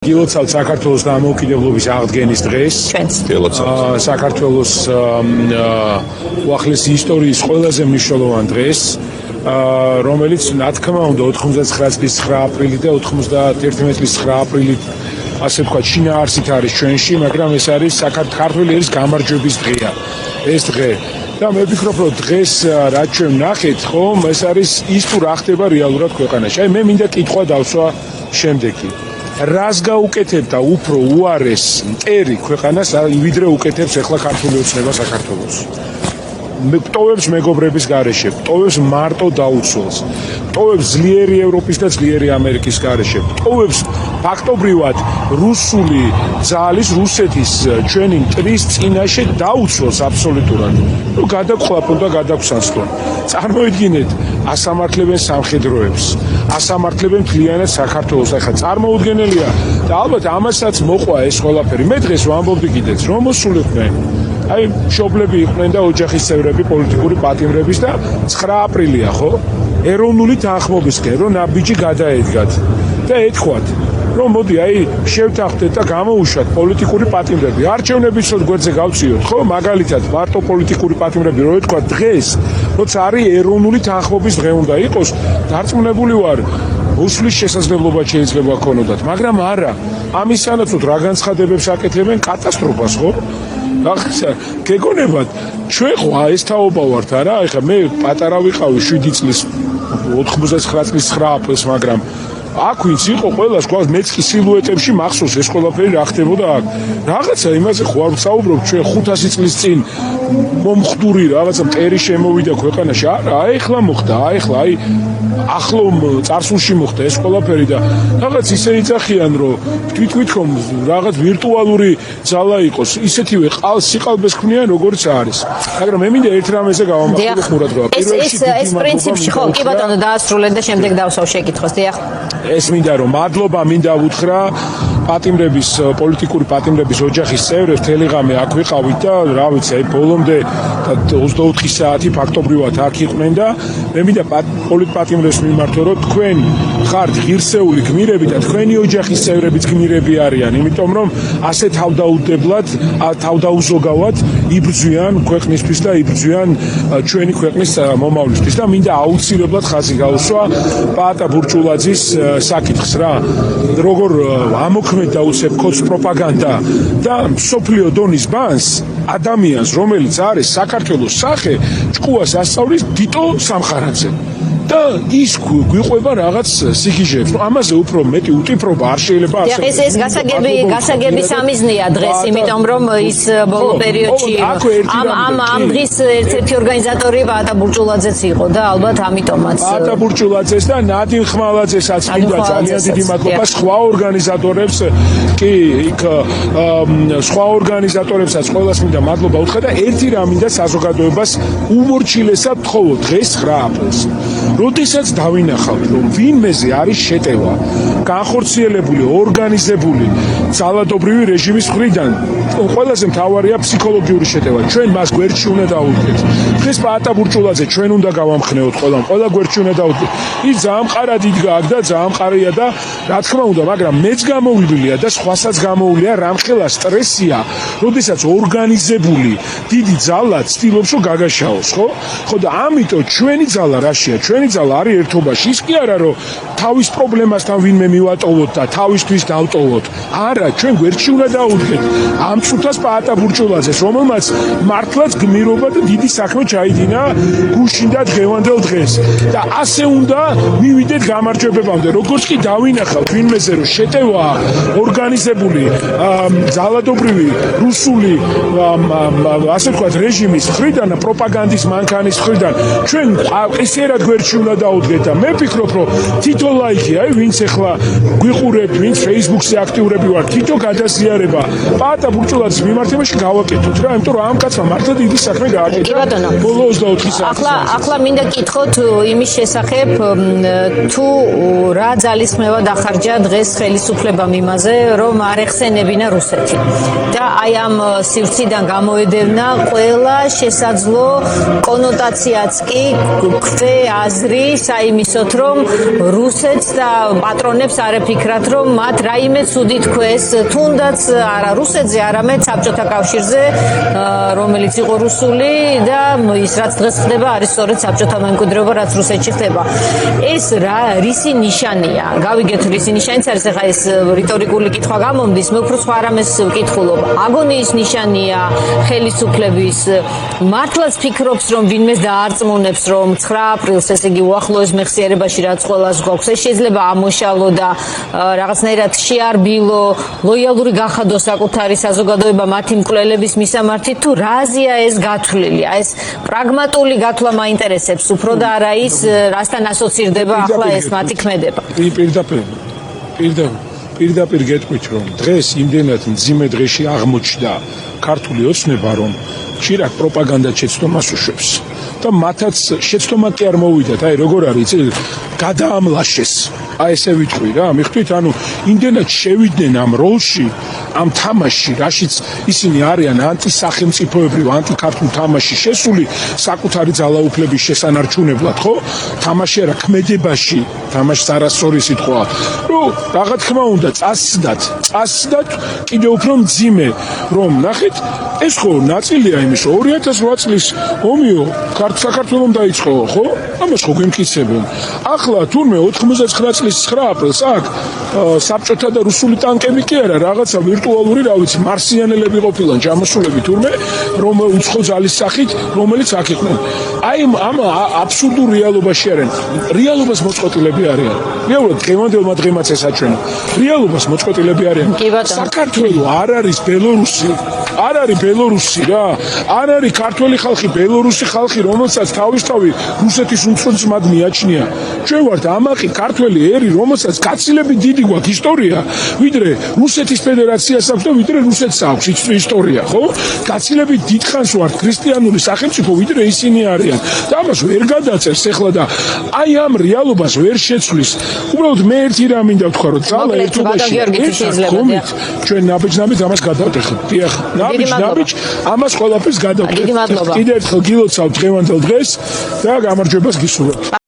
გილოცავთ საქართველოს დამოუკიდებლობის აღდგენის დღეს. საქართველოს უახლესი ისტორიის ყველაზე მნიშვნელოვან დღეს, რომელიც რა თქმა უნდა 99 წლის 9 აპრილი და 91 წლის 9 აპრილი ასე ვთქვათ შინაარსით არის ჩვენში, მაგრამ ეს არის საქართველოს ერის გამარჯვების დღეა. ეს დღე და მე ვფიქრობ, რომ დღეს რაც ჩვენ ნახეთ, ხომ, ეს არის ის თუ რა ხდება რეალურად ქვეყანაში. აი მე მინდა კითხვა დავსვა შემდეგი. რას გაუკეთებდა უფრო უარეს მტერი ქვეყანას, ვიდრე უკეთებს ახლა ქართული ოცნება საქართველოს? პტოვებს მეგობრების გარეშე, პტოვებს მარტო დაუცველს, პტოვებს ძლიერი ევროპის და ძლიერი ამერიკის გარეშე, პტოვებს ფაქტობრივად რუსული ძალის, რუსეთის ჩვენი მტრის წინაშე დაუცველს აბსოლუტურად. ნუ გადაგხვაფონ და გადაგხსნან. წარმოიდგინეთ, ასამართლებენ სამხედროებს, ასამართლებენ მთლიანად საქართველოს. ახლა წარმოუდგენელია და ალბათ ამასაც მოყვა ეს ყველაფერი. მე დღეს ვამბობდი კიდეც, რომ მოსულიყვნენ აი მშობლები იყვნენ და ოჯახის წევრები, პოლიტიკური პატიმრების და 9 აპრილია, ხო? ეროვნული თანხმობისკენ რომ ნაბიჯი გადაედგათ და ეთქვათ, რომ მოდი აი შევთანხმდეთ და გამოუშვათ პოლიტიკური პატიმრები. არჩევნების გვერდზე გავწიოთ, ხო? მაგალითად, მარტო პოლიტიკური პატიმრები რო ეთქვათ დღეს, როცა არის ეროვნული თანხმობის დღე უნდა იყოს, დარწმუნებული ვარ, უსვლის შესაძლებლობა შეიძლება ქონოდათ, მაგრამ არა. ამისთანავე რა განცხადებებს აკეთებენ, კატასტროფას, ხო? გეგონებათ, ჩვენ ხო ეს თაობა ვართ, არა? ეხლა მე პატარა ვიყავი 7 წლის 99 წლის 9 აპრილს, მაგრამ აქ ვინც იყო ყველას გვაქვს, მეც კი სილუეტებში მახსოვს ეს ყველაფერი რა ხდებოდა აქ. რაღაცა იმაზე ხო არ ვსაუბრობ, ჩვენ 500 წლის წინ მომხდური რაღაცა მტერი შემოვიდა ქვეყანაში. არა, ახლა მოხდა, ახლა აი ახლო წარსულში მოხდა ეს ყველაფერი და რაღაც ისე იცახიან, რომ თვითონ რაღაც ვირტუალური ძალა იყოს, ისეთივე სიყალბეს ქმნიან როგორც არის. მაგრამ მე მინდა ერთ რამეზე გავამახვილო ყურადღება. ეს პრინციპში ხო, კი ბატონო, დაასრულეთ და შემდეგ დავსვავ შეკითხვას. დიახ. ეს მინდა რომ მადლობა მინდა უთხრა პატიმრების, პოლიტიკური პატიმრების ოჯახის წევრებს, თელეგრამი აქ ვიყავით და რა ვიცი, აი ბოლომდე 24 საათი ფაქტობრივად აქ იყვნენ და მე მინდა პოლიტპატიმრებს მიმართო, რომ თქვენ ხართ ღირსეული გმირები და თქვენი ოჯახის წევრებიც გმირები არიან, იმიტომ რომ ასე თავდაუდებლად, თავდაუზოგავად იბრძვიან ქვეყნისთვის და იბრძვიან ჩვენი ქვეყნის მომავლისთვის და მინდა აუცილებლად ხაზი გაუსვა პაატა ბურჭულაძის საკითხს რა, როგორ ამოქმედ დაუცებ ქოც პროპაგანდა და მსოფლიო დონის ბანს ადამიანს, რომელიც არის საქართველოს სახე, ჭკუას ასწავლის დიტო სამხარაძე. და ის გვიყვება რაღაც სიგიჟეებს. ამაზე უფრო მეტი უტიფრობა არ შეიძლება ასე. ეს გასაგები სამიზნეა დღეს, იმიტომ რომ ის ბოლო პერიოდში ამ დღის ერთ-ერთი ორგანიზატორი პაატა ბურჭულაძეც იყო და ალბათ ამიტომაც პაატა ბურჭულაძეს და ნადიმ ხმალაძესაც მინდა ძალიან დიდი მადლობა, სხვა ორგანიზატორებს კი იქ სხვა ორგანიზატორებსაც ყველას მინდა მადლობა უთხრა და ერთი რამ მინდა საზოგადოებას უმორჩილესად თხოვო დღეს 9 აპრილს. როდესაც დავინახავთ, რომ ვინმეზე არის შეტევა, განხორციელებული, ორგანიზებული ძალადობრივი რეჟიმის მხრიდან, ყველაზე მთავარია ფსიქოლოგიური შეტევა. ჩვენ მას გვერდში უნდა დავუდგეთ. დღეს პაატა ბურჭულაძე ჩვენ უნდა გავამხნევოთ ყველა გვერდში უნდა დავუდგეთ. ის ძალიან მყარად იდგა აქ და ძალიან მყარია და რა თქმა უნდა, მაგრამ მეც გამოვიდულია და სხვასაც გამოუვლია რამხელა სტრესია, როდესაც ორგანიზებული დიდი ძალა ცდილობს რომ გაგაშაოს, ხო? ხო და ამიტომ ჩვენი ძალა რაშია? ჩვენი ძალა არის ერთობაში. ის კი არა რომ თავის პრობლემასთან ვინმე მივატოვოთ და თავისთვის დავტოვოთ. არა, ჩვენ გვერდში უნდა დავუდგეთ ამ წუთას პაატა ბურჭულაძეს, რომელმაც მართლაც გმირობა და დიდი საქმე ჩაიდინა გუშინ და დღევანდელ დღეს. და ასე უნდა მივიდეთ გამარჯვებებამდე. როგორც კი დავინახავთ ვინმეზე რომ შეტევა ორგანიზებული ძალადობრივი რუსული ასე ვთქვათ რეჟიმის მხრიდან, პროპაგანდის მანქანის მხრიდან, ჩვენ ესერად გვერდში უნდა დავუდგეთ და მე ვფიქრობ, რომ თითო ლაიქი, აი ვინც ახლა გვიყურებთ, ვინც Facebook-ზე აქტიურები ვართ, თითო გადაზიარება პატა ბურჭულაძის მიმართებაში გავაკეთოთ რა, იმიტომ რომ ამ კაცმა მართლა დიდი საქმე გააკეთა. ბოლო 24 საათი. ახლა მინდა კითხოთ იმის შესახებ, თუ რა ძალისხმევა დახარჯა დღეს ხელისუფლებამ იმაზე, რომ არ ეხსენებინა რუსეთი. და აი ამ სივრციდან გამოედევნა ყველა შესაძლო კონოტაციაც კი გვხვდება აზრი საიმისოთ, რომ რუსეთს და პატრონებს არ ეფიქრათ, რომ მათ რაიმე ცუდი თქვეს, თუნდაც არა რუსეთზე, არამედ საბჭოთა კავშირზე, რომელიც იყო რუსული და ის რაც დღეს ხდება არის სწორედ საბჭოთა მემკვიდრეობა, რაც რუსეთში ხდება. ეს რისი ნიშანია? გავიგეთ რისი ნიშანიც არის, ახლა ეს რიტორიკული კითხვა გამომდის, მე უფრო სხვა რამეს ვკითხულობ. აგონიის ნიშანია ხელისუფლების, მართლაც ფიქრობს, რომ ვინმეს დაარწმუნებს, რომ 9 აპრილს, ესე იგი უახლოეს მეხსიერებაში რაც ყველას გვაქვს, ეს შეიძლება ამოშალო და რაღაცნაირად შეარბილო, ლოიალური გახადო საკუთარი საზოგადოება მათი მკვლელების მისამართით, თუ რაზეა ეს გათვლილი? ეს პრაგმატული გათვლა მაინტერესებს უფრო და არა ის, რასთან ასოცირდება ახლა ეს მათი ქმედება. პირდაპირ გეტყვით, რომ დღეს იმდენად მძიმე დღეში აღმოჩნდა ქართული ოცნება, რომ ხშირად პროპაგანდა შეცდომას უშვებს და მათაც შეცდომა კი არ მოვიდათ. აი როგორ არის გადაამლაშეს. აი ესე ვიტყვი რა, მიხვდით, ანუ იმდენად შევიდნენ ამ როლში, ამ თამაშში, რაშიც ისინი არიან ანტისახელმწიფოებრივ, ანტიქართულ თამაში შესული საკუთარი ძალაუფლების შესანარჩუნებლად, ხო? თამაში არა, ქმედებაში, თამაშს არასწორი სიტყვაა. რომ რა თქმა უნდა წასდათ კიდევ უფრო მძიმე, რომ ნახეთ, ეს ხო ნაწილია იმის 2008 წლის ომიო საქართველოს დაიწყო, ხო? ამას ხო გვიმტკიცებენ. ახლა თურმე 99 წლის 9 აპრილს აქ საბჭოთა და რუსული ტანკები კი არა, რაღაცა ვირტუალური, რა ვიცი, მარსიანელები ყოფილან ჩამოსულები თურმე, რომ უცხო ძალის სახით, რომელიც აქ იყვნენ. აი ამ აბსურდულ რეალობაში არიან. რეალობას მოწყოტილები არიან. რეალურად დღევანდელმა დღემაც ესაჩვენა. რეალობას მოწყოტილები არიან. საქართველოს არ არის ბელორუსი, არ არის ბელორუსი რა. არ არის ქართველი ხალხი, ბელორუსი ხალხი, რომელსაც თავისთავად რუსეთის უმცროსად მიაჩნია. ჩვენ ვართ ამაყი ქართველი ერი, რომელსაც გაცილებით დიდი გვაქვს ისტორია, ვიდრე რუსეთის ფედერაციას აქვს და ვიდრე რუსეთს აქვს ისტორია, ხო? გაცილებით დიდხანს ვართ ქრისტიანული სახელმწიფო, ვიდრე ისინი არიან. და ამას ვერ გადაწერს ახლა და აი ამ რეალობას ვერ შეცვლის. უბრალოდ მე ერთი რამ მინდა ვთქვა, რომ ძალა ერთობაში ეს ჩვენ ნაბიჯ ამას გადავტეხებთ. დიახ, ნაბიჯ ამას ყველაფერს გადავტეხებთ. კიდევ ერთხელ გილოცავთ დღევანდელ დღეს და გამარჯვებას გისურვებთ.